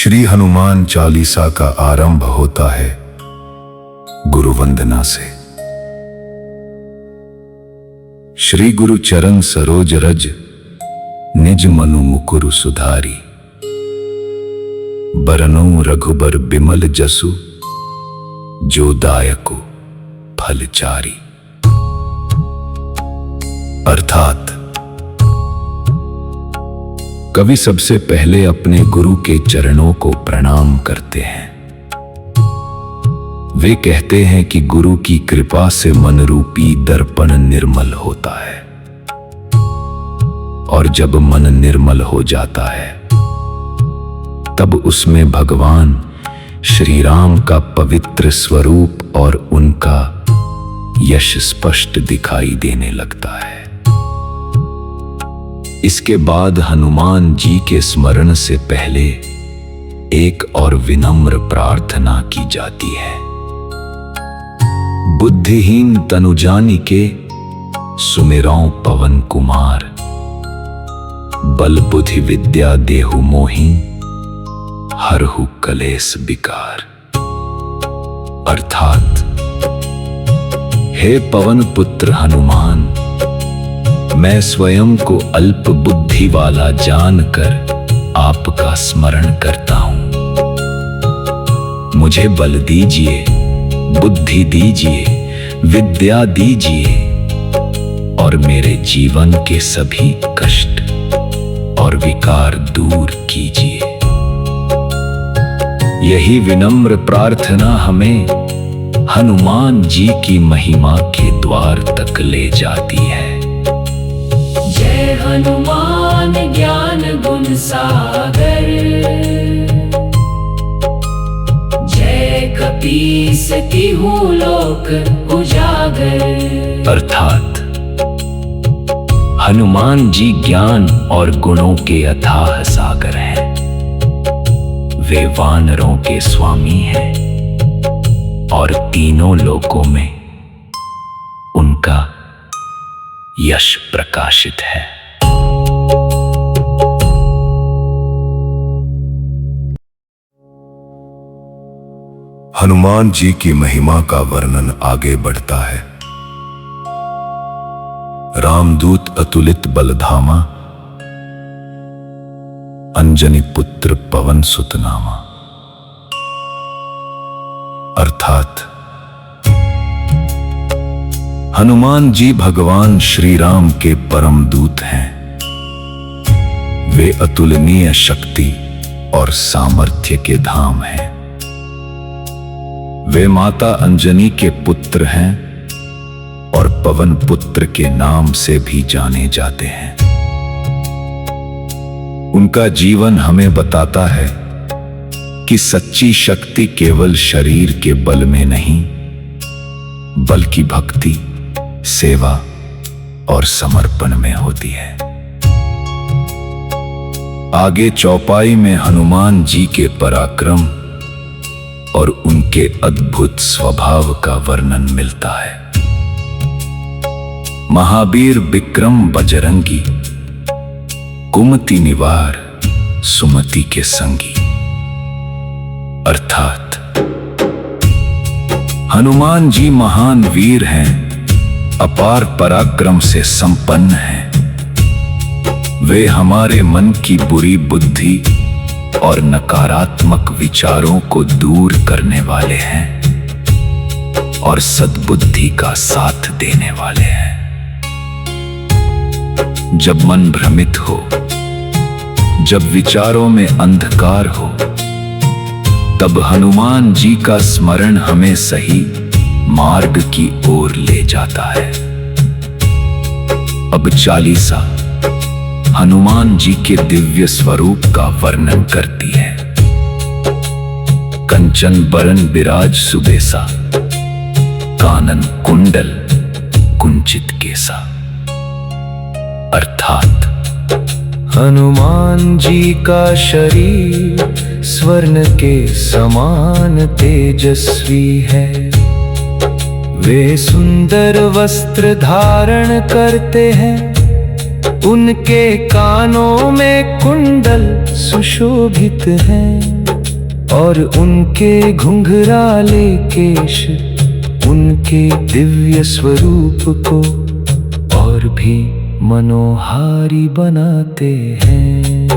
श्री हनुमान चालीसा का आरंभ होता है गुरु वंदना से। श्री गुरु चरण सरोज रज, निज मनु मुकुरु सुधारी। बरनों रघुबर बिमल जसु, जो दायकु फलचारी। अर्थात कवि सबसे पहले अपने गुरु के चरणों को प्रणाम करते हैं। वे कहते हैं कि गुरु की कृपा से मन रूपी दर्पण निर्मल होता है, और जब मन निर्मल हो जाता है तब उसमें भगवान श्री राम का पवित्र स्वरूप और उनका यश स्पष्ट दिखाई देने लगता है। इसके बाद हनुमान जी के स्मरण से पहले एक और विनम्र प्रार्थना की जाती है। बुद्धिहीन तनु जानिके, सुमिरौं पवन कुमार। बल बुद्धि विद्या देहु मोहि, हरहु कलेस विकार। अर्थात हे पवन पुत्र हनुमान, मैं स्वयं को अल्प बुद्धि वाला जानकर आपका स्मरण करता हूं। मुझे बल दीजिए, बुद्धि दीजिए, विद्या दीजिए, और मेरे जीवन के सभी कष्ट और विकार दूर कीजिए। यही विनम्र प्रार्थना हमें हनुमान जी की महिमा के द्वार तक ले जाती है। जय हनुमान ज्ञान गुण सागर, जय कपीस तिहु लोक उजागर। अर्थात हनुमान जी ज्ञान और गुणों के अथाह सागर हैं। वे वानरों के स्वामी हैं और तीनों लोकों में उनका यश प्रकाशित है। हनुमान जी की महिमा का वर्णन आगे बढ़ता है। रामदूत अतुलित बलधामा, अंजनी पुत्र पवन सुत नामा। अर्थात हनुमान जी भगवान श्री राम के परम दूत हैं। वे अतुलनीय शक्ति और सामर्थ्य के धाम हैं। वे माता अंजनी के पुत्र हैं और पवन पुत्र के नाम से भी जाने जाते हैं। उनका जीवन हमें बताता है कि सच्ची शक्ति केवल शरीर के बल में नहीं, बल्कि भक्ति, सेवा और समर्पण में होती है। आगे चौपाई में हनुमान जी के पराक्रम और उनके अद्भुत स्वभाव का वर्णन मिलता है। महावीर विक्रम बजरंगी, कुमति निवार सुमति के संगी। अर्थात हनुमान जी महान वीर हैं, अपार पराक्रम से संपन्न हैं। वे हमारे मन की बुरी बुद्धि और नकारात्मक विचारों को दूर करने वाले हैं और सद्बुद्धि का साथ देने वाले हैं। जब मन भ्रमित हो, जब विचारों में अंधकार हो, तब हनुमान जी का स्मरण हमें सही मार्ग की ओर ले जाता है। अब चालीसा हनुमान जी के दिव्य स्वरूप का वर्णन करती है। कंचन बरन बिराज सुबेसा, कानन कुंडल कुंचित केसा। अर्थात हनुमान जी का शरीर स्वर्ण के समान तेजस्वी है। वे सुंदर वस्त्र धारण करते हैं, उनके कानों में कुंडल सुशोभित हैं। और उनके घुंघराले केश उनके दिव्य स्वरूप को और भी मनोहारी बनाते हैं।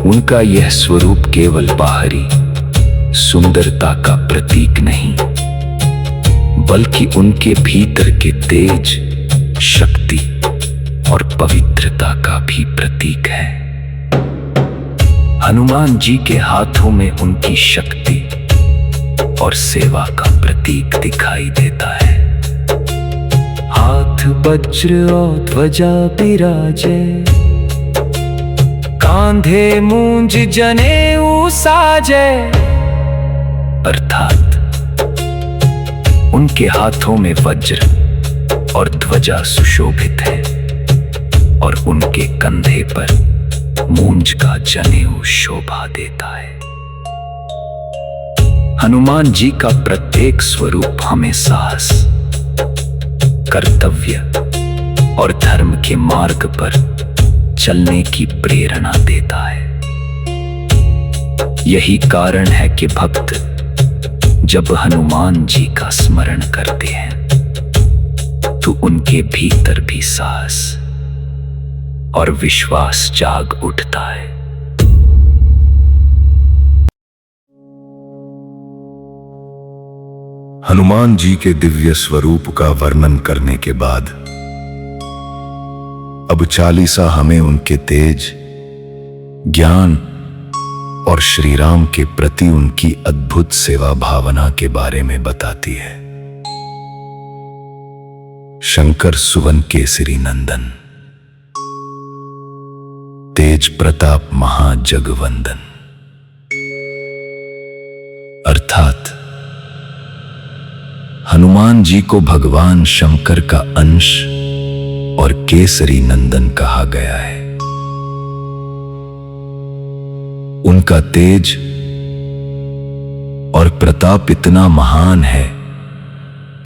उनका यह स्वरूप केवल बाहरी सुंदरता का प्रतीक नहीं, बल्कि उनके भीतर के तेज, शक्ति और पवित्रता का भी प्रतीक है। हनुमान जी के हाथों में उनकी शक्ति और सेवा का प्रतीक दिखाई देता है। हाथ वज्र और ध्वजा बिराजे, कांधे मूंज जनेऊ साजे। अर्थात उनके हाथों में वज्र और ध्वजा सुशोभित है और उनके कंधे पर मूंज का जनेऊ शोभा देता है। हनुमान जी का प्रत्येक स्वरूप हमें साहस, कर्तव्य और धर्म के मार्ग पर चलने की प्रेरणा देता है। यही कारण है कि भक्त जब हनुमान जी का स्मरण करते हैं तो उनके भीतर भी साहस और विश्वास जाग उठता है। हनुमान जी के दिव्य स्वरूप का वर्णन करने के बाद अब चालीसा हमें उनके तेज, ज्ञान और श्री राम के प्रति उनकी अद्भुत सेवा भावना के बारे में बताती है। शंकर सुवन केसरी नंदन, तेज प्रताप महाजगवंदन। अर्थात हनुमान जी को भगवान शंकर का अंश और केसरी नंदन कहा गया है। उनका तेज और प्रताप इतना महान है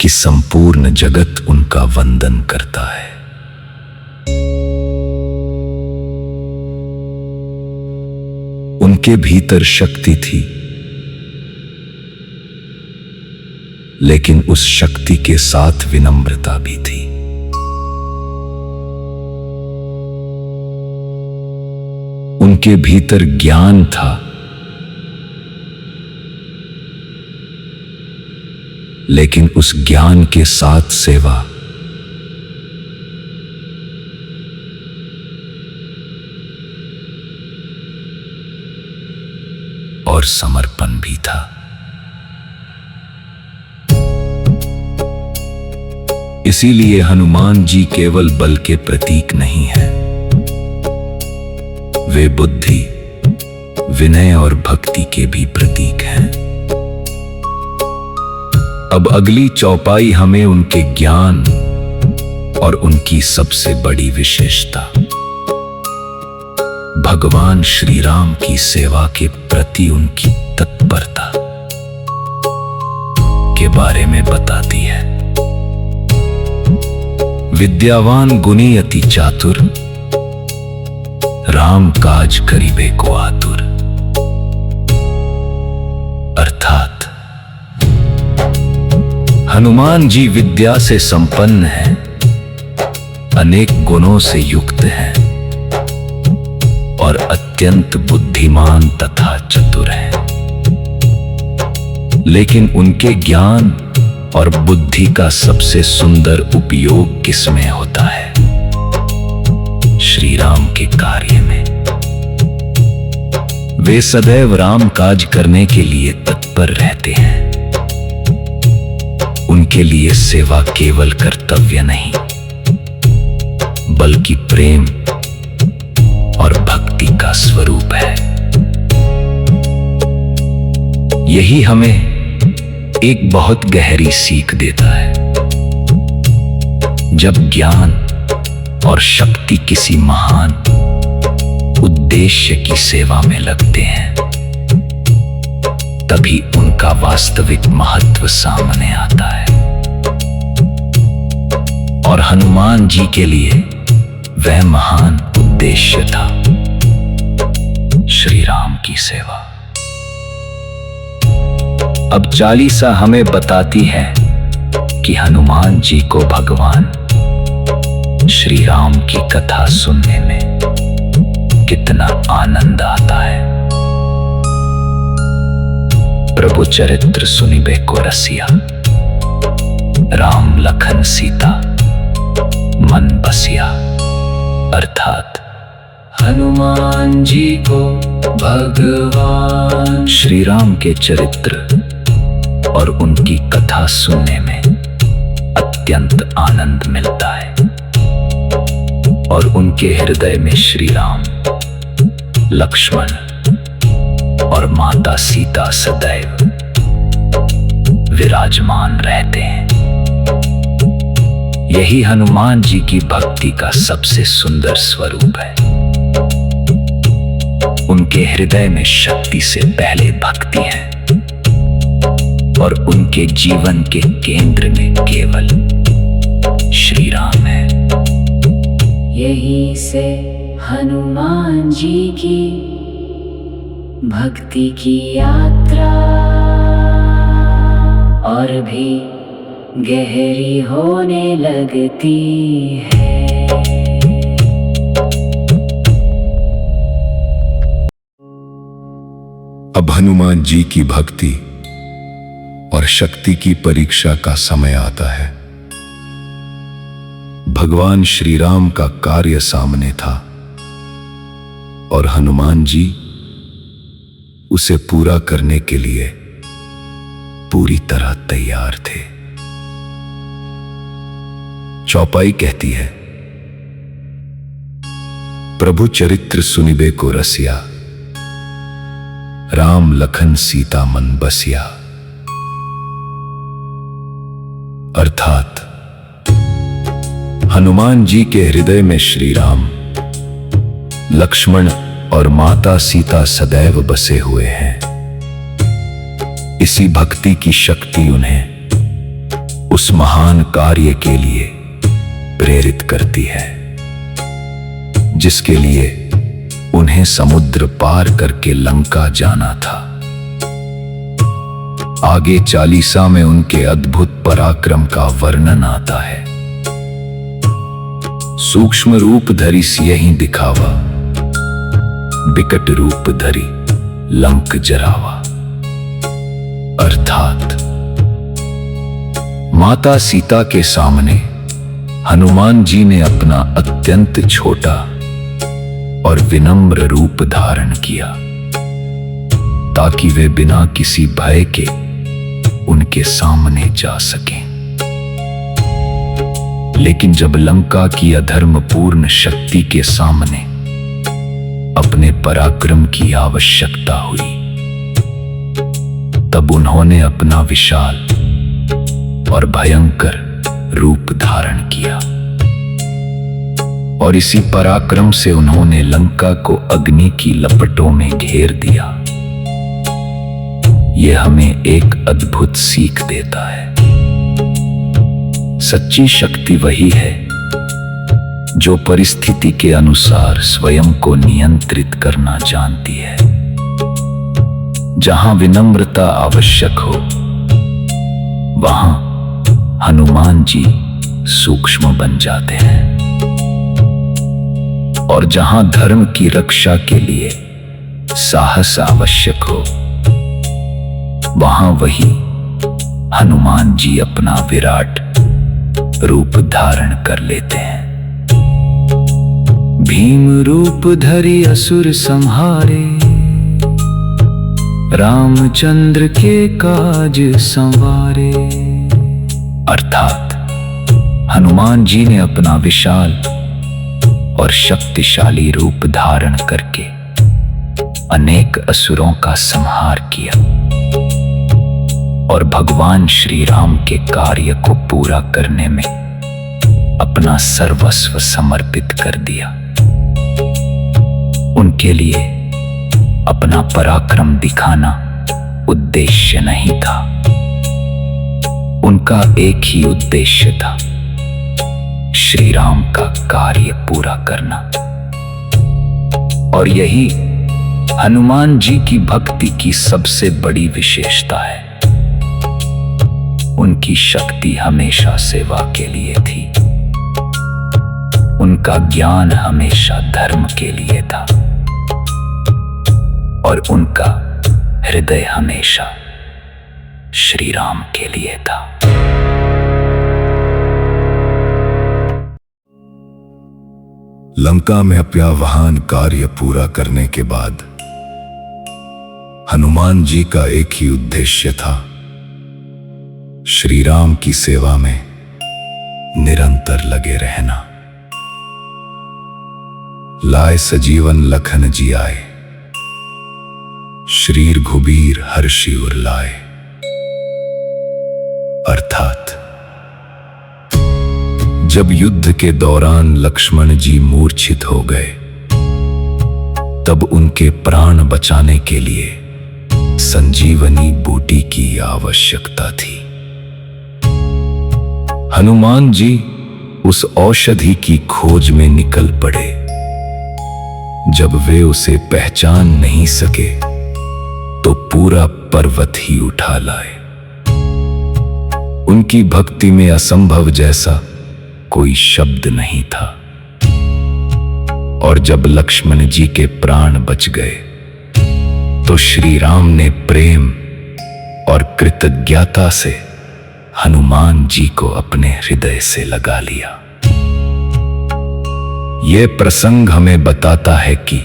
कि संपूर्ण जगत उनका वंदन करता है। उनके भीतर शक्ति थी, लेकिन उस शक्ति के साथ विनम्रता भी थी। उनके भीतर ज्ञान था, लेकिन उस ज्ञान के साथ सेवा और समर्पण भी था। इसीलिए हनुमान जी केवल बल के प्रतीक नहीं हैं, वे बुद्धि, विनय और भक्ति के भी प्रतीक हैं। अब अगली चौपाई हमें उनके ज्ञान और उनकी सबसे बड़ी विशेषता, भगवान श्री राम की सेवा के प्रति उनकी तत्परता के बारे में बताती है। विद्यावान गुणी अति चातुर, राम काज करिबे को आतुर। अर्थात हनुमान जी विद्या से संपन्न हैं, अनेक गुणों से युक्त हैं और अत्यंत बुद्धिमान तथा चतुर हैं। लेकिन उनके ज्ञान और बुद्धि का सबसे सुंदर उपयोग किसमें होता है? श्री राम के कार्य में। वे सदैव राम काज करने के लिए तत्पर रहते हैं। उनके लिए सेवा केवल कर्तव्य नहीं, बल्कि प्रेम और भक्ति का स्वरूप है। यही हमें एक बहुत गहरी सीख देता है। जब ज्ञान और शक्ति किसी महान उद्देश्य की सेवा में लगते हैं, तभी उनका वास्तविक महत्व सामने आता है। और हनुमान जी के लिए वह महान उद्देश्य था श्री राम की सेवा। अब चालीसा हमें बताती है कि हनुमान जी को भगवान श्री राम की कथा सुनने में कितना आनंद आता है। प्रभु चरित्र सुनिबे को रसिया, राम लखन सीता मन बसिया। अर्थात हनुमान जी को भगवान श्री राम के चरित्र और उनकी कथा सुनने में अत्यंत आनंद मिलता है और उनके हृदय में श्री राम, लक्ष्मण और माता सीता सदैव विराजमान रहते हैं। यही हनुमान जी की भक्ति का सबसे सुंदर स्वरूप है। उनके हृदय में शक्ति से पहले भक्ति है और उनके जीवन के केंद्र में केवल श्री राम है। यही से हनुमान जी की भक्ति की यात्रा और भी गहरी होने लगती है। अब हनुमान जी की भक्ति और शक्ति की परीक्षा का समय आता है। भगवान श्री राम का कार्य सामने था और हनुमान जी उसे पूरा करने के लिए पूरी तरह तैयार थे। चौपाई कहती है, प्रभु चरित्र सुनिबे को रसिया, राम लखन सीता मन बसिया। अर्थात हनुमान जी के हृदय में श्री राम, लक्ष्मण और माता सीता सदैव बसे हुए हैं। इसी भक्ति की शक्ति उन्हें उस महान कार्य के लिए प्रेरित करती है जिसके लिए उन्हें समुद्र पार करके लंका जाना था। आगे चालीसा में उनके अद्भुत पराक्रम का वर्णन आता है। सूक्ष्म रूप धरी सियहि दिखावा, बिकट रूप धरी लंक जरावा। अर्थात माता सीता के सामने हनुमान जी ने अपना अत्यंत छोटा और विनम्र रूप धारण किया ताकि वे बिना किसी भय के उनके सामने जा सकें। लेकिन जब लंका की अधर्मपूर्ण शक्ति के सामने अपने पराक्रम की आवश्यकता हुई, तब उन्होंने अपना विशाल और भयंकर रूप धारण किया और इसी पराक्रम से उन्होंने लंका को अग्नि की लपटों में घेर दिया। यह हमें एक अद्भुत सीख देता है। सच्ची शक्ति वही है जो परिस्थिति के अनुसार स्वयं को नियंत्रित करना जानती है। जहां विनम्रता आवश्यक हो, वहां हनुमान जी सूक्ष्म बन जाते हैं और जहां धर्म की रक्षा के लिए साहस आवश्यक हो, वहां वही हनुमान जी अपना विराट रूप धारण कर लेते हैं। भीम रूप धरि असुर संहारे, रामचंद्र के काज संवारे। अर्थात हनुमान जी ने अपना विशाल और शक्तिशाली रूप धारण करके अनेक असुरों का संहार किया और भगवान श्री राम के कार्य को पूरा करने में अपना सर्वस्व समर्पित कर दिया। उनके लिए अपना पराक्रम दिखाना उद्देश्य नहीं था, उनका एक ही उद्देश्य था, श्री राम का कार्य पूरा करना। और यही हनुमान जी की भक्ति की सबसे बड़ी विशेषता है। उनकी शक्ति हमेशा सेवा के लिए थी। उनका ज्ञान हमेशा धर्म के लिए था और उनका हृदय हमेशा श्री राम के लिए था। लंका में अप्यावहान कार्य पूरा करने के बाद हनुमान जी का एक ही उद्देश्य था, श्री राम की सेवा में निरंतर लगे रहना। लाए सजीवन लखन जी आए, श्रीर घुबीर हर्षि उर लाए। अर्थात जब युद्ध के दौरान लक्ष्मण जी मूर्छित हो गए, तब उनके प्राण बचाने के लिए संजीवनी बूटी की आवश्यकता थी। हनुमान जी उस औषधि की खोज में निकल पड़े। जब वे उसे पहचान नहीं सके तो पूरा पर्वत ही उठा लाए। उनकी भक्ति में असंभव जैसा कोई शब्द नहीं था। और जब लक्ष्मण जी के प्राण बच गए तो श्री राम ने प्रेम और कृतज्ञता से हनुमान जी को अपने हृदय से लगा लिया। यह प्रसंग हमें बताता है कि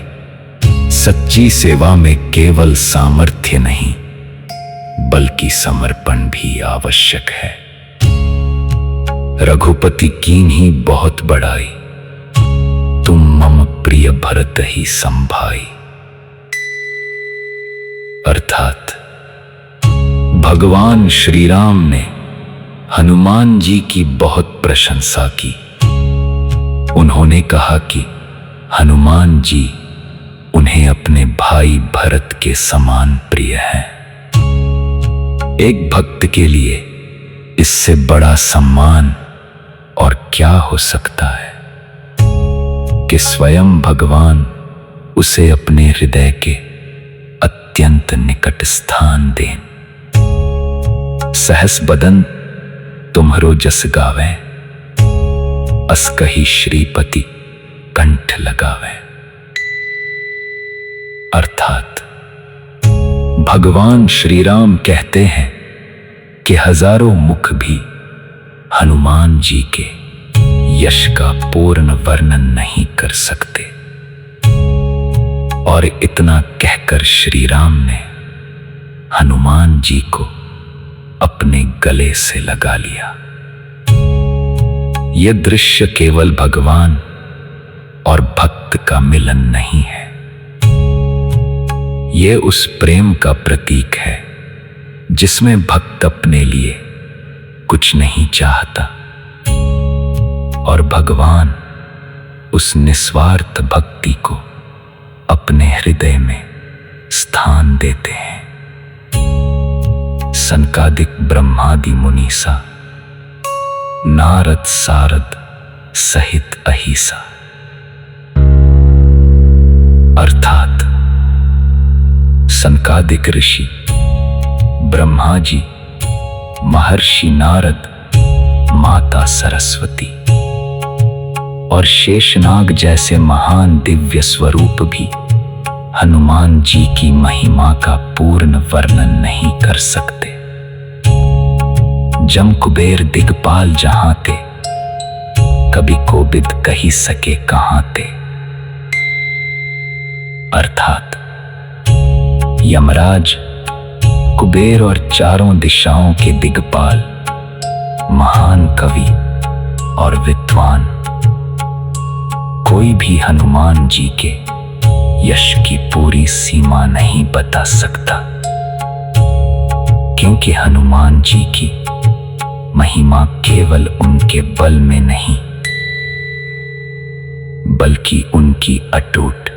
सच्ची सेवा में केवल सामर्थ्य नहीं बल्कि समर्पण भी आवश्यक है। रघुपति कीन्ही बहुत बड़ाई, तुम मम प्रिय भरत ही संभाई। अर्थात भगवान श्री राम ने हनुमान जी की बहुत प्रशंसा की। उन्होंने कहा कि हनुमान जी उन्हें अपने भाई भरत के समान प्रिय हैं। एक भक्त के लिए इससे बड़ा सम्मान और क्या हो सकता है कि स्वयं भगवान उसे अपने हृदय के अत्यंत निकट स्थान दें। सहस बदन तुम्हरो जस गावे, अस कही श्रीपति कंठ लगावे। अर्थात भगवान श्री राम कहते हैं कि हजारों मुख भी हनुमान जी के यश का पूर्ण वर्णन नहीं कर सकते। और इतना कहकर श्री राम ने हनुमान जी को अपने गले से लगा लिया। यह दृश्य केवल भगवान और भक्त का मिलन नहीं है, यह उस प्रेम का प्रतीक है जिसमें भक्त अपने लिए कुछ नहीं चाहता और भगवान उस निस्वार्थ भक्ति को अपने हृदय में स्थान देते हैं। सनकादिक ब्रह्मादि मुनीसा, नारद सारद सहित अहिसा। अर्थात सनकादिक ऋषि, ब्रह्मा जी, महर्षि नारद, माता सरस्वती और शेषनाग जैसे महान दिव्य स्वरूप भी हनुमान जी की महिमा का पूर्ण वर्णन नहीं कर सकते। जम कुबेर दिगपाल जहां थे, कभी कोबिद कही सके कहां थे। अर्थात यमराज, कुबेर और चारों दिशाओं के दिगपाल, महान कवि और विद्वान, कोई भी हनुमान जी के यश की पूरी सीमा नहीं बता सकता, क्योंकि हनुमान जी की महिमा केवल उनके बल में नहीं बल्कि उनकी अटूट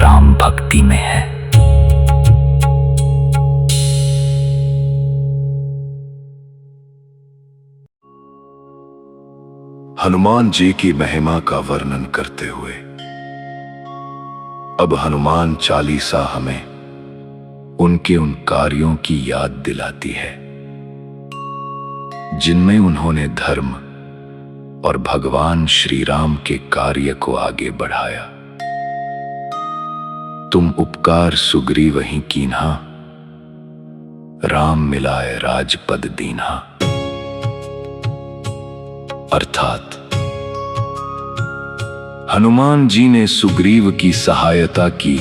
राम भक्ति में है। हनुमान जी की महिमा का वर्णन करते हुए अब हनुमान चालीसा हमें उनके उन कार्यों की याद दिलाती है जिनमें उन्होंने धर्म और भगवान श्री राम के कार्य को आगे बढ़ाया। तुम उपकार सुग्रीव ही कीन्हा, राम मिलाए राजपद दीन्हा। अर्थात हनुमान जी ने सुग्रीव की सहायता की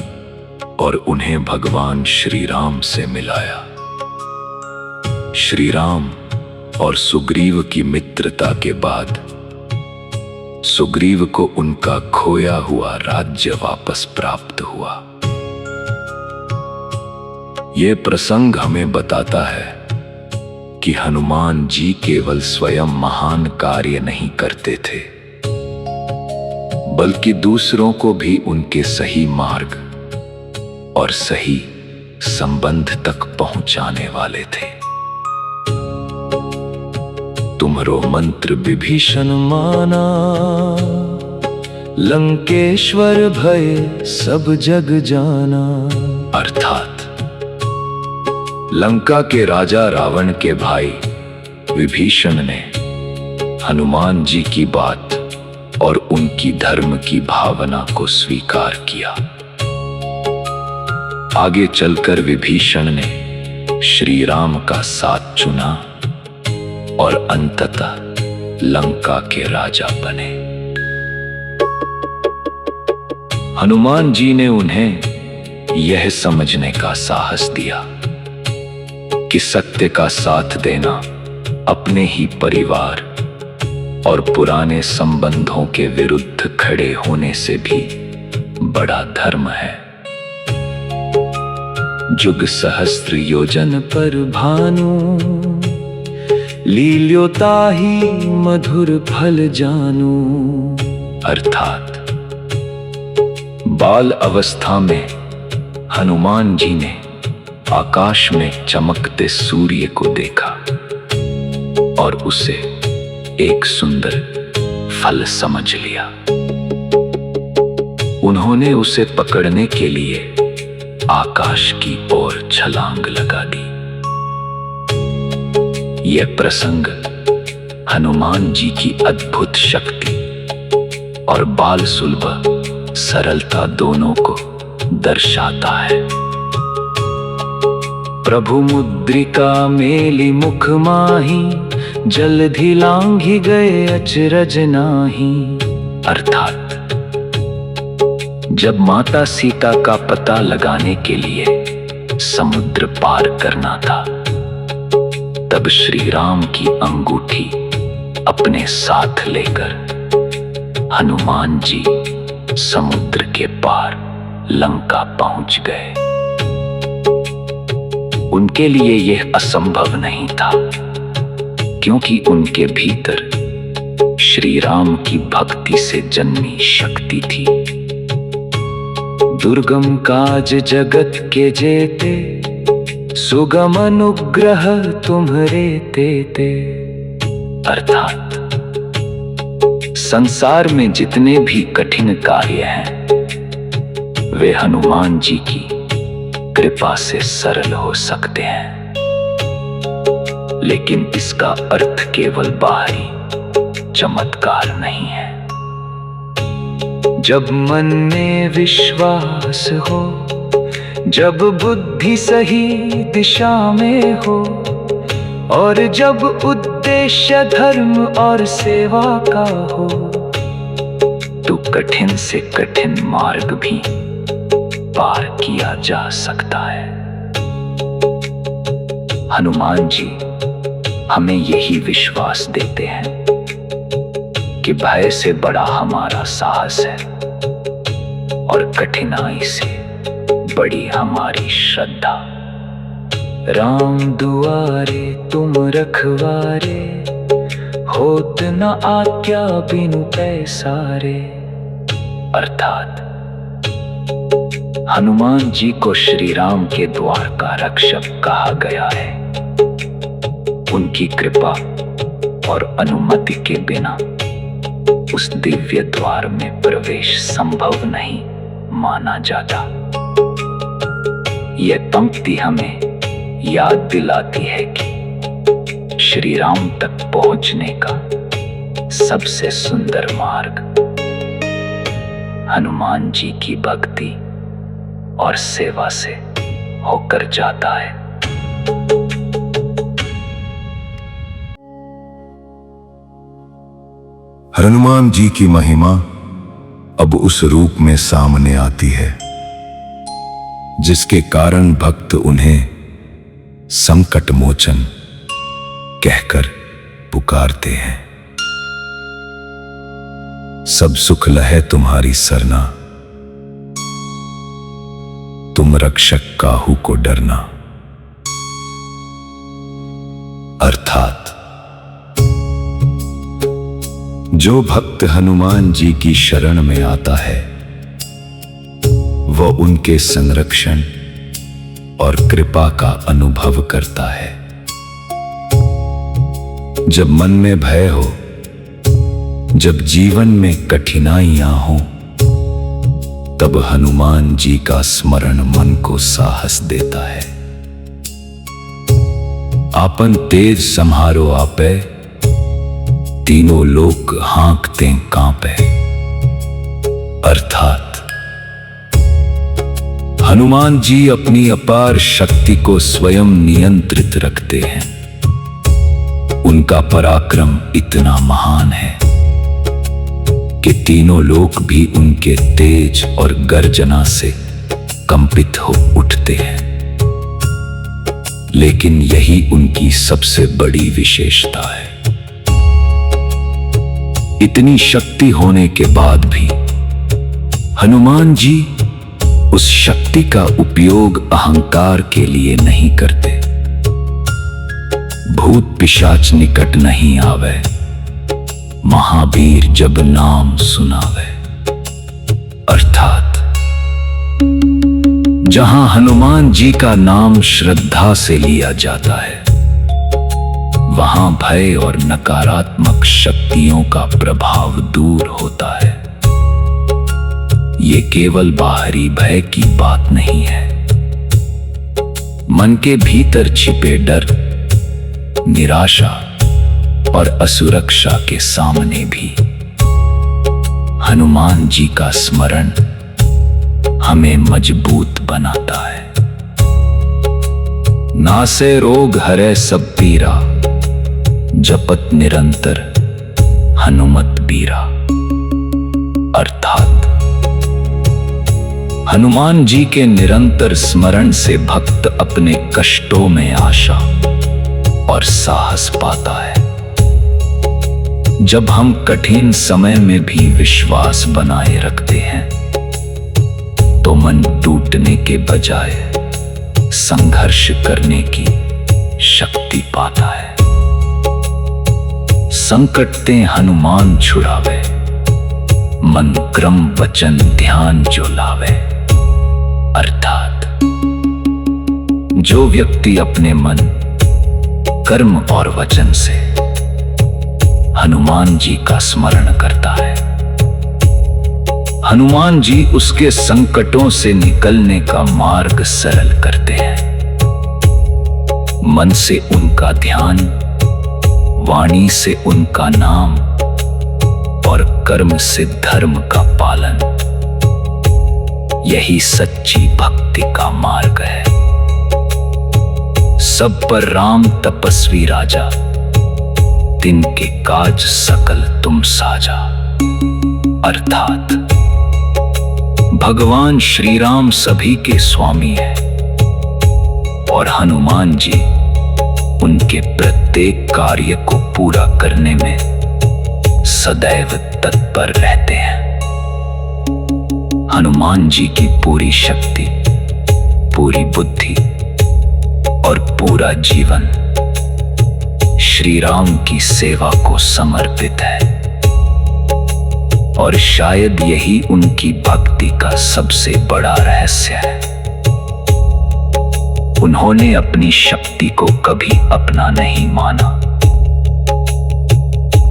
और उन्हें भगवान श्री राम से मिलाया। श्री राम और सुग्रीव की मित्रता के बाद सुग्रीव को उनका खोया हुआ राज्य वापस प्राप्त हुआ। यह प्रसंग हमें बताता है कि हनुमान जी केवल स्वयं महान कार्य नहीं करते थे, बल्कि दूसरों को भी उनके सही मार्ग और सही संबंध तक पहुंचाने वाले थे। तुम्हारो मंत्र विभीषण माना, लंकेश्वर भय सब जग जाना। अर्थात लंका के राजा रावण के भाई विभीषण ने हनुमान जी की बात और उनकी धर्म की भावना को स्वीकार किया। आगे चलकर विभीषण ने श्री राम का साथ चुना और अंततः लंका के राजा बने। हनुमान जी ने उन्हें यह समझने का साहस दिया कि सत्य का साथ देना अपने ही परिवार और पुराने संबंधों के विरुद्ध खड़े होने से भी बड़ा धर्म है। जुग सहस्त्र योजन पर भानु, लील्योताहि मधुर फल जानू। अर्थात बाल अवस्था में हनुमान जी ने आकाश में चमकते सूर्य को देखा और उसे एक सुंदर फल समझ लिया। उन्होंने उसे पकड़ने के लिए आकाश की ओर छलांग लगा दी। यह प्रसंग हनुमान जी की अद्भुत शक्ति और बाल सुलभ सरलता दोनों को दर्शाता है। प्रभु मुद्रिका मेली मुख माही, जलधि लांघि गए अचरज नाही। अर्थात जब माता सीता का पता लगाने के लिए समुद्र पार करना था, तब श्री राम की अंगूठी अपने साथ लेकर हनुमान जी समुद्र के पार लंका पहुंच गए। उनके लिए यह असंभव नहीं था, क्योंकि उनके भीतर श्री राम की भक्ति से जन्मी शक्ति थी। दुर्गम काज जगत के जेते, सुगम अनुग्रह तुम्हरे तेते। अर्थात संसार में जितने भी कठिन कार्य हैं, वे हनुमान जी की कृपा से सरल हो सकते हैं। लेकिन इसका अर्थ केवल बाहरी चमत्कार नहीं है। जब मन में विश्वास हो, जब बुद्धि सही दिशा में हो, और जब उद्देश्य धर्म और सेवा का हो, तो कठिन से कठिन मार्ग भी पार किया जा सकता है। हनुमान जी हमें यही विश्वास देते हैं कि भय से बड़ा हमारा साहस है और कठिनाई से बड़ी हमारी श्रद्धा। राम दुआरे तुम रखवारे, होत न आज्ञा बिनु पैसारे। अर्थात हनुमान जी को श्री राम के द्वार का रक्षक कहा गया है। उनकी कृपा और अनुमति के बिना उस दिव्य द्वार में प्रवेश संभव नहीं माना जाता। यह पंक्ति हमें याद दिलाती है कि श्री राम तक पहुंचने का सबसे सुंदर मार्ग हनुमान जी की भक्ति और सेवा से होकर जाता है। हनुमान जी की महिमा अब उस रूप में सामने आती है जिसके कारण भक्त उन्हें संकट मोचन कहकर पुकारते हैं। सब सुख लहे तुम्हारी सरना, तुम रक्षक काहू को डरना। अर्थात जो भक्त हनुमान जी की शरण में आता है वह उनके संरक्षण और कृपा का अनुभव करता है। जब मन में भय हो, जब जीवन में कठिनाइयां हो, तब हनुमान जी का स्मरण मन को साहस देता है। आपन तेज सम्हारो आपे, तीनों लोक हाँकते कांपे। अर्थात हनुमान जी अपनी अपार शक्ति को स्वयं नियंत्रित रखते हैं। उनका पराक्रम इतना महान है कि तीनों लोक भी उनके तेज और गर्जना से कंपित हो उठते हैं। लेकिन यही उनकी सबसे बड़ी विशेषता है। इतनी शक्ति होने के बाद भी हनुमान जी उस शक्ति का उपयोग अहंकार के लिए नहीं करते। भूत पिशाच निकट नहीं आवे, महावीर जब नाम सुनावे। अर्थात जहां हनुमान जी का नाम श्रद्धा से लिया जाता है वहां भय और नकारात्मक शक्तियों का प्रभाव दूर होता है। ये केवल बाहरी भय की बात नहीं है। मन के भीतर छिपे डर, निराशा और असुरक्षा के सामने भी हनुमान जी का स्मरण हमें मजबूत बनाता है। नासे रोग हरे सब पीरा, जपत निरंतर हनुमत बीरा। अर्थात हनुमान जी के निरंतर स्मरण से भक्त अपने कष्टों में आशा और साहस पाता है। जब हम कठिन समय में भी विश्वास बनाए रखते हैं तो मन टूटने के बजाय संघर्ष करने की शक्ति पाता है। संकट ते हनुमान छुड़ावे, मन क्रम वचन ध्यान जो लावे। अर्थात जो व्यक्ति अपने मन, कर्म और वचन से हनुमान जी का स्मरण करता है, हनुमान जी उसके संकटों से निकलने का मार्ग सरल करते हैं। मन से उनका ध्यान, वाणी से उनका नाम और कर्म से धर्म का पालन, यही सच्ची भक्ति का मार्ग है। सब पर राम तपस्वी राजा, तिनके काज सकल तुम साजा। अर्थात भगवान श्री राम सभी के स्वामी है और हनुमान जी उनके प्रत्येक कार्य को पूरा करने में सदैव तत्पर रहते हैं। हनुमान जी की पूरी शक्ति, पूरी बुद्धि और पूरा जीवन श्री राम की सेवा को समर्पित है और शायद यही उनकी भक्ति का सबसे बड़ा रहस्य है। उन्होंने अपनी शक्ति को कभी अपना नहीं माना।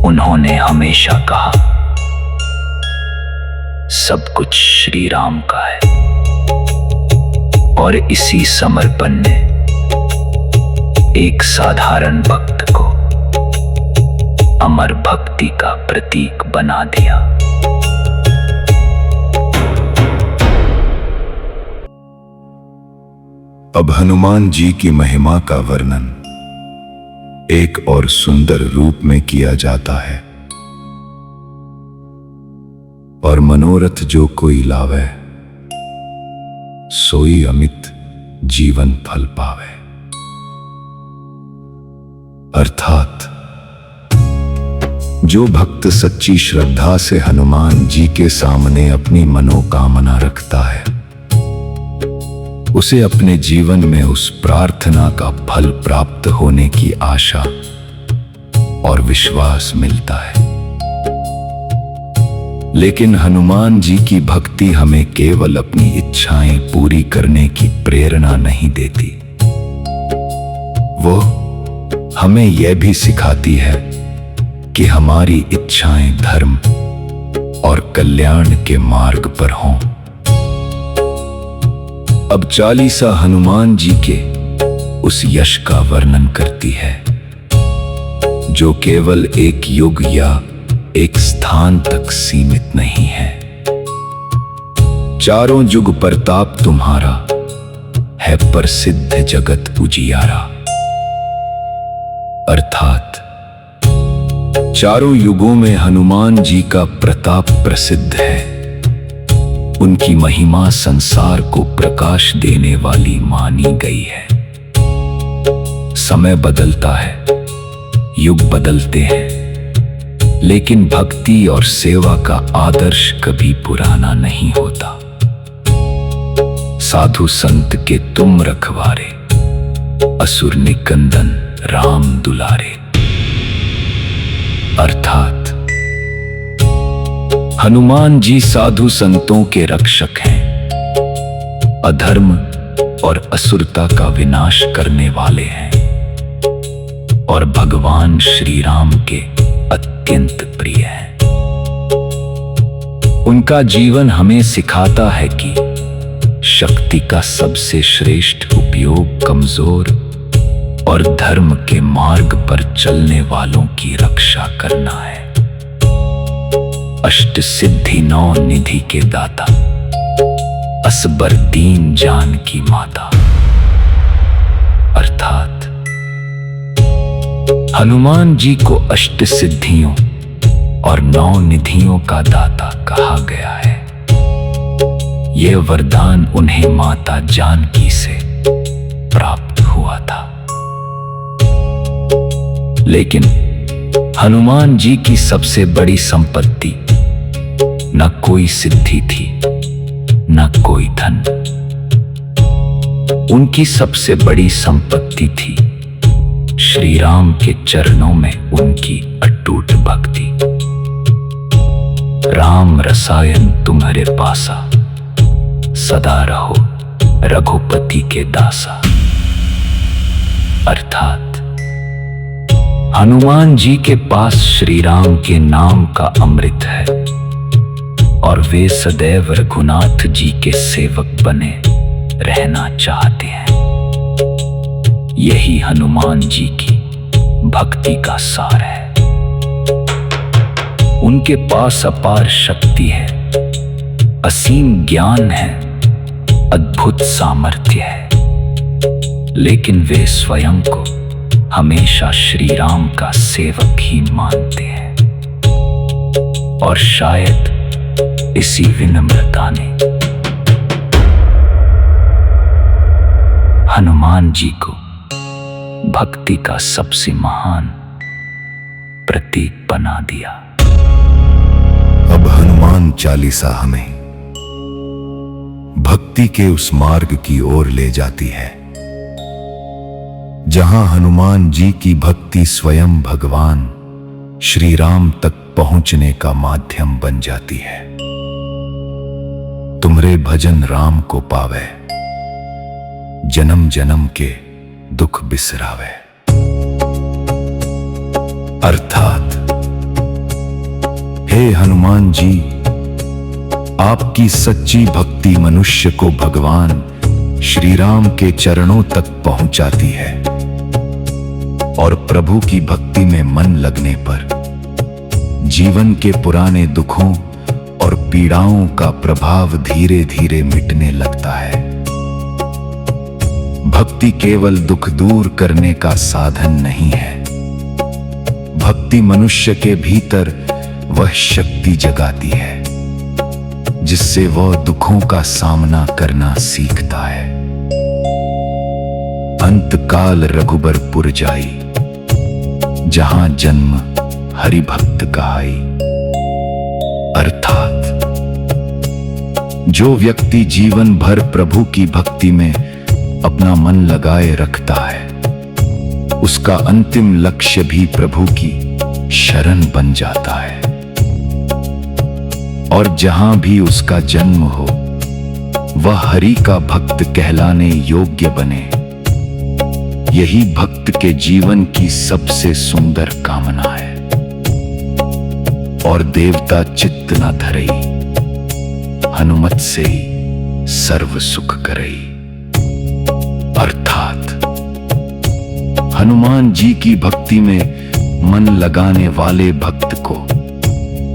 उन्होंने हमेशा कहा, सब कुछ श्री राम का है। और इसी समर्पण ने एक साधारण भक्त को अमर भक्ति का प्रतीक बना दिया। अब हनुमान जी की महिमा का वर्णन एक और सुंदर रूप में किया जाता है। और मनोरथ जो कोई लावे, सोई अमित जीवन फल पावे। अर्थात जो भक्त सच्ची श्रद्धा से हनुमान जी के सामने अपनी मनोकामना रखता है, उसे अपने जीवन में उस प्रार्थना का फल प्राप्त होने की आशा और विश्वास मिलता है। लेकिन हनुमान जी की भक्ति हमें केवल अपनी इच्छाएं पूरी करने की प्रेरणा नहीं देती, वो हमें यह भी सिखाती है कि हमारी इच्छाएं धर्म और कल्याण के मार्ग पर हों। अब चालीसा हनुमान जी के उस यश का वर्णन करती है जो केवल एक युग या एक स्थान तक सीमित नहीं है। चारों युग प्रताप तुम्हारा है प्रसिद्ध जगत उजियारा। अर्थात चारों युगों में हनुमान जी का प्रताप प्रसिद्ध है। उनकी महिमा संसार को प्रकाश देने वाली मानी गई है। समय बदलता है, युग बदलते हैं, लेकिन भक्ति और सेवा का आदर्श कभी पुराना नहीं होता। साधु संत के तुम रखवारे, असुर निकंदन राम दुलारे। अर्थात हनुमान जी साधु संतों के रक्षक हैं, अधर्म और असुरता का विनाश करने वाले हैं और भगवान श्री राम के अत्यंत प्रिय हैं। उनका जीवन हमें सिखाता है कि शक्ति का सबसे श्रेष्ठ उपयोग कमजोर और धर्म के मार्ग पर चलने वालों की रक्षा करना है। अष्ट सिद्धि नौ निधि के दाता, असबर दीन जान की माता। अर्थात हनुमान जी को अष्ट सिद्धियों और नौ निधियों का दाता कहा गया है। यह वरदान उन्हें माता जानकी से प्राप्त हुआ था। लेकिन हनुमान जी की सबसे बड़ी संपत्ति न कोई सिद्धि थी, न कोई धन। उनकी सबसे बड़ी संपत्ति थी श्री राम के चरणों में उनकी अटूट भक्ति। राम रसायन तुम्हारे पासा, सदा रहो रघुपति के दासा। अर्थात हनुमान जी के पास श्री राम के नाम का अमृत है और वे सदैव रघुनाथ जी के सेवक बने रहना चाहते हैं। यही हनुमान जी की भक्ति का सार है। उनके पास अपार शक्ति है, असीम ज्ञान है, अद्भुत सामर्थ्य है, लेकिन वे स्वयं को हमेशा श्री राम का सेवक ही मानते हैं। और शायद इसी विनम्रता ने हनुमान जी को भक्ति का सबसे महान प्रतीक बना दिया। अब हनुमान चालीसा हमें भक्ति के उस मार्ग की ओर ले जाती है जहां हनुमान जी की भक्ति स्वयं भगवान श्री राम तक पहुंचने का माध्यम बन जाती है। तुमरे भजन राम को पावे, जन्म जन्म के दुख बिसरावे। अर्थात हे हनुमान जी, आपकी सच्ची भक्ति मनुष्य को भगवान श्री राम के चरणों तक पहुंचाती है और प्रभु की भक्ति में मन लगने पर जीवन के पुराने दुखों और पीड़ाओं का प्रभाव धीरे धीरे मिटने लगता है। भक्ति केवल दुख दूर करने का साधन नहीं है। भक्ति मनुष्य के भीतर वह शक्ति जगाती है जिससे वह दुखों का सामना करना सीखता है। अंतकाल रघुबरपुर जाई, जहां जन्म हरि भक्त कहाई। अर्थात जो व्यक्ति जीवन भर प्रभु की भक्ति में अपना मन लगाए रखता है, उसका अंतिम लक्ष्य भी प्रभु की शरण बन जाता है। और जहां भी उसका जन्म हो, वह हरि का भक्त कहलाने योग्य बने। यही भक्त के जीवन की सबसे सुंदर कामना है। और देवता चित्त न धरई, हनुमत से ही सर्व सुख करई। अर्थात हनुमान जी की भक्ति में मन लगाने वाले भक्त को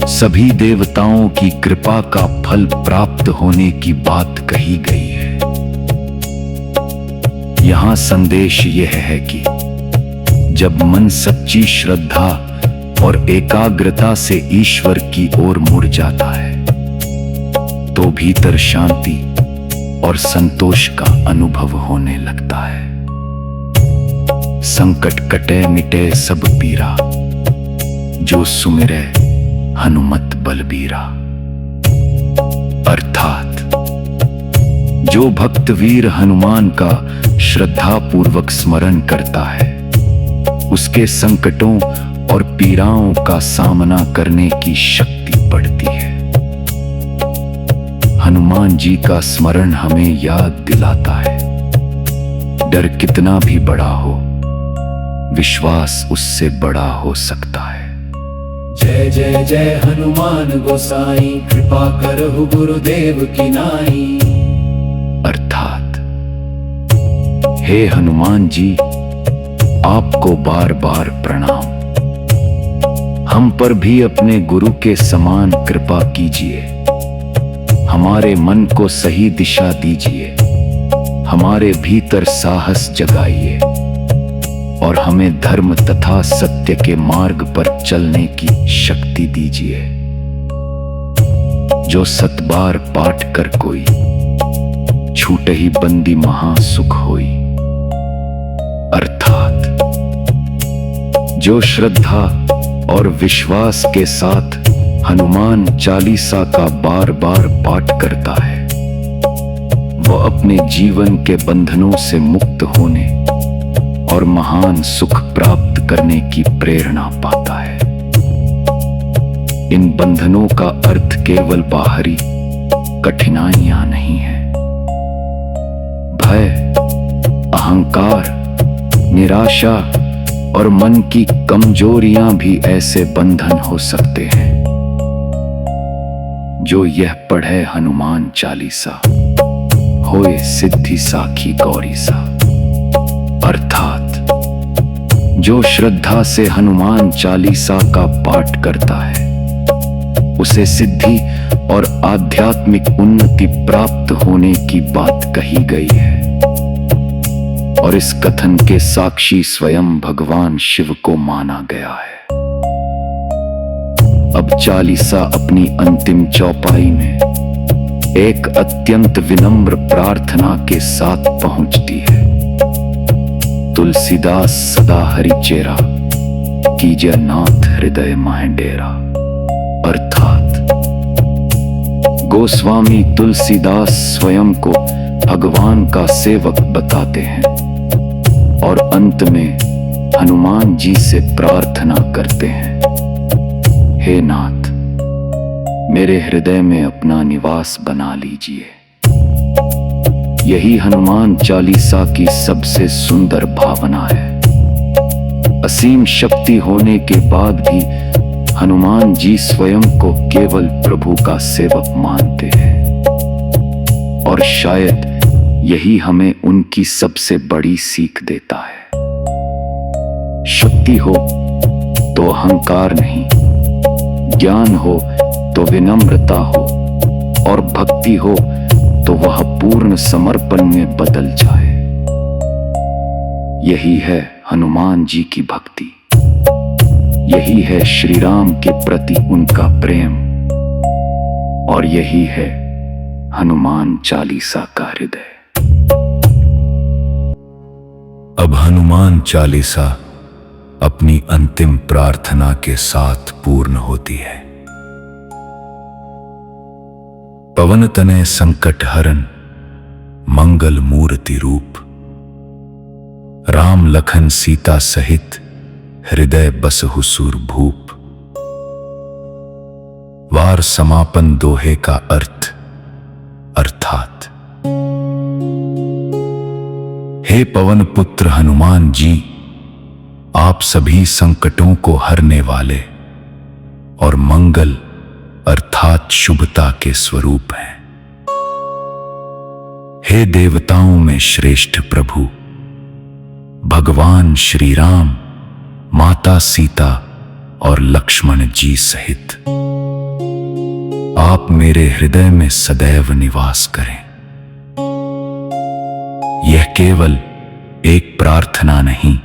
सभी देवताओं की कृपा का फल प्राप्त होने की बात कही गई है। यहां संदेश यह है कि जब मन सच्ची श्रद्धा और एकाग्रता से ईश्वर की ओर मुड़ जाता है, तो भीतर शांति और संतोष का अनुभव होने लगता है। संकट कटे मिटे सब पीरा, जो सुमिरे हनुमत बलबीरा। अर्थात जो भक्त वीर हनुमान का श्रद्धा पूर्वक स्मरण करता है, उसके संकटों और पीड़ाओं का सामना करने की शक्ति बढ़ती है। हनुमान जी का स्मरण हमें याद दिलाता है, डर कितना भी बड़ा हो, विश्वास उससे बड़ा हो सकता है। जय जय जय हनुमान गोसाई, कृपा करहु गुरुदेव की नाई। अर्थात हे हनुमान जी, आपको बार बार प्रणाम। हम पर भी अपने गुरु के समान कृपा कीजिए। हमारे मन को सही दिशा दीजिए, हमारे भीतर साहस जगाइए और हमें धर्म तथा सत्य के मार्ग पर चलने की शक्ति दीजिए। जो 7 बार पाठ कर कोई, छूटहि बंदी महा सुख होई। अर्थात जो श्रद्धा और विश्वास के साथ हनुमान चालीसा का बार बार पाठ करता है, वह अपने जीवन के बंधनों से मुक्त होने और महान सुख प्राप्त करने की प्रेरणा पाता है। इन बंधनों का अर्थ केवल बाहरी कठिनाइयां नहीं है। भय, अहंकार, निराशा और मन की कमजोरियां भी ऐसे बंधन हो सकते हैं। जो यह पढ़े हनुमान चालीसा, होए सिद्धि साखी गौरी सा। अर्थात जो श्रद्धा से हनुमान चालीसा का पाठ करता है, उसे सिद्धि और आध्यात्मिक उन्नति प्राप्त होने की बात कही गई है। और इस कथन के साक्षी स्वयं भगवान शिव को माना गया है। अब चालीसा अपनी अंतिम चौपाई में एक अत्यंत विनम्र प्रार्थना के साथ पहुंचती है। तुलसीदास सदा हरिचेरा, कीजिए नाथ हृदय माहे डेरा। अर्थात गोस्वामी तुलसीदास स्वयं को भगवान का सेवक बताते हैं और अंत में हनुमान जी से प्रार्थना करते हैं, हे नाथ, मेरे हृदय में अपना निवास बना लीजिए। यही हनुमान चालीसा की सबसे सुंदर भावना है। असीम शक्ति होने के बाद भी हनुमान जी स्वयं को केवल प्रभु का सेवक मानते हैं। और शायद यही हमें उनकी सबसे बड़ी सीख देता है। शक्ति हो तो अहंकार नहीं, ज्ञान हो तो विनम्रता हो, और भक्ति हो तो वह पूर्ण समर्पण में बदल जाए। यही है हनुमान जी की भक्ति, यही है श्री राम के प्रति उनका प्रेम, और यही है हनुमान चालीसा का हृदय। अब हनुमान चालीसा अपनी अंतिम प्रार्थना के साथ पूर्ण होती है। पवन तनय संकट हरन मंगल मूर्ति रूप, राम लखन सीता सहित हृदय बसहु सूर भूप। वार समापन दोहे का अर्थ अर्थात, हे पवन पुत्र हनुमान जी, आप सभी संकटों को हरने वाले और मंगल अर्थात शुभता के स्वरूप हैं। हे देवताओं में श्रेष्ठ प्रभु भगवान श्री राम, माता सीता और लक्ष्मण जी सहित आप मेरे हृदय में सदैव निवास करें। यह केवल एक प्रार्थना नहीं,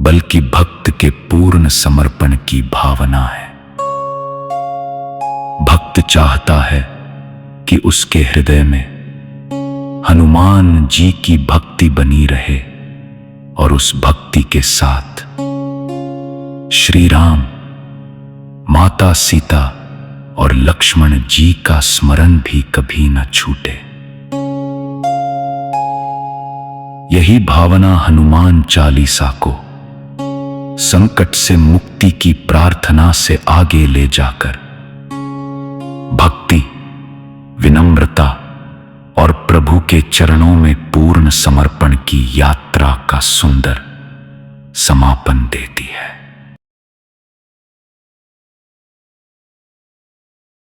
बल्कि भक्त के पूर्ण समर्पण की भावना है। भक्त चाहता है कि उसके हृदय में हनुमान जी की भक्ति बनी रहे, और उस भक्ति के साथ श्री राम, माता सीता और लक्ष्मण जी का स्मरण भी कभी न छूटे। यही भावना हनुमान चालीसा को संकट से मुक्ति की प्रार्थना से आगे ले जाकर भक्ति, विनम्रता और प्रभु के चरणों में पूर्ण समर्पण की यात्रा का सुंदर समापन देती है।